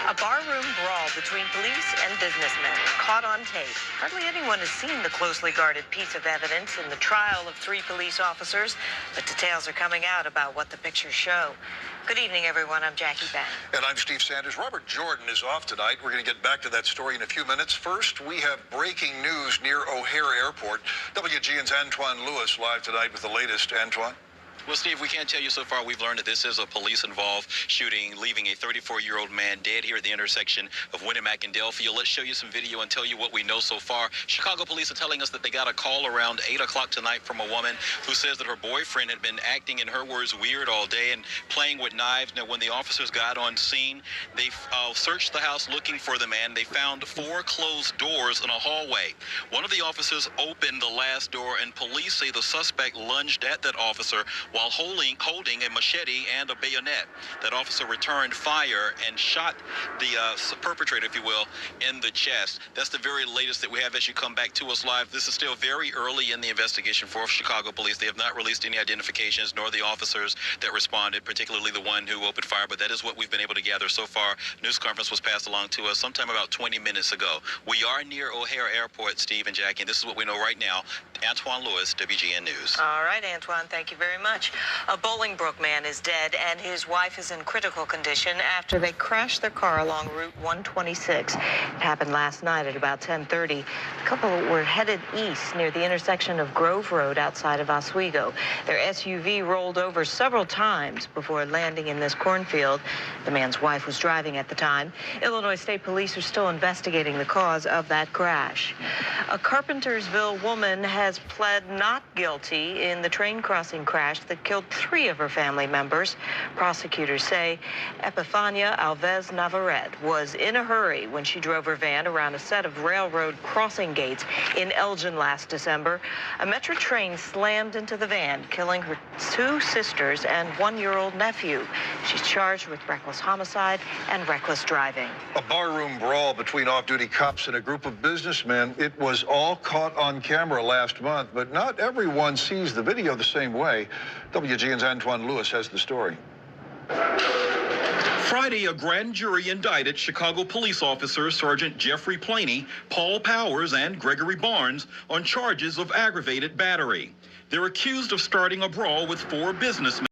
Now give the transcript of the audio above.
A barroom brawl between police and businessmen caught on tape. Hardly anyone has seen the closely guarded piece of evidence in the trial of 3 police officers, but details are coming out about what the pictures show. Good evening, everyone. I'm Jackie Bang. And I'm Steve Sanders. Robert Jordan is off tonight. We're going to get back to that story in a few minutes. First, we have breaking news near O'Hare Airport. WGN's Antoine Lewis live tonight with the latest. Antoine? Well, Steve, we can't tell you so far. We've learned that this is a police-involved shooting, leaving a 34-year-old man dead here at the intersection of Winamac and Delphia. Let's show you some video and tell you what we know so far. Chicago police are telling us that they got a call around 8 o'clock tonight from a woman who says that her boyfriend had been acting, in her words, weird all day and playing with knives. Now, when the officers got on scene, they searched the house looking for the man. They found 4 closed doors in a hallway. One of the officers opened the last door, and police say the suspect lunged at that officer while holding a machete and a bayonet. That officer returned fire and shot the perpetrator, if you will, in the chest. That's the very latest that we have as you come back to us live. This is still very early in the investigation for Chicago police. They have not released any identifications, nor the officers that responded, particularly the one who opened fire, but that is what we've been able to gather so far. News conference was passed along to us sometime about 20 minutes ago. We are near O'Hare Airport, Steve and Jackie, and this is what we know right now. Antoine Lewis, WGN News. All right, Antoine, thank you very much. A Bolingbrook man is dead and his wife is in critical condition after they crashed their car along Route 126. It happened last night at about 10:30. The couple were headed east near the intersection of Grove Road outside of Oswego. Their SUV rolled over several times before landing in this cornfield. The man's wife was driving at the time. Illinois State Police are still investigating the cause of that crash. A Carpentersville woman has pled not guilty in the train crossing crash that killed 3 of her family members. Prosecutors say Epifania Alves Navarrete was in a hurry when she drove her van around a set of railroad crossing gates in Elgin last December. A Metro train slammed into the van, killing her 2 sisters and 1-year-old nephew. She's charged with reckless homicide and reckless driving. A barroom brawl between off-duty cops and a group of businessmen. It was all caught on camera last month, but not everyone sees the video the same way. WGN's Antoine Lewis has the story. Friday, a grand jury indicted Chicago police officers Sergeant Jeffrey Planey, Paul Powers, and Gregory Barnes on charges of aggravated battery. They're accused of starting a brawl with 4 businessmen.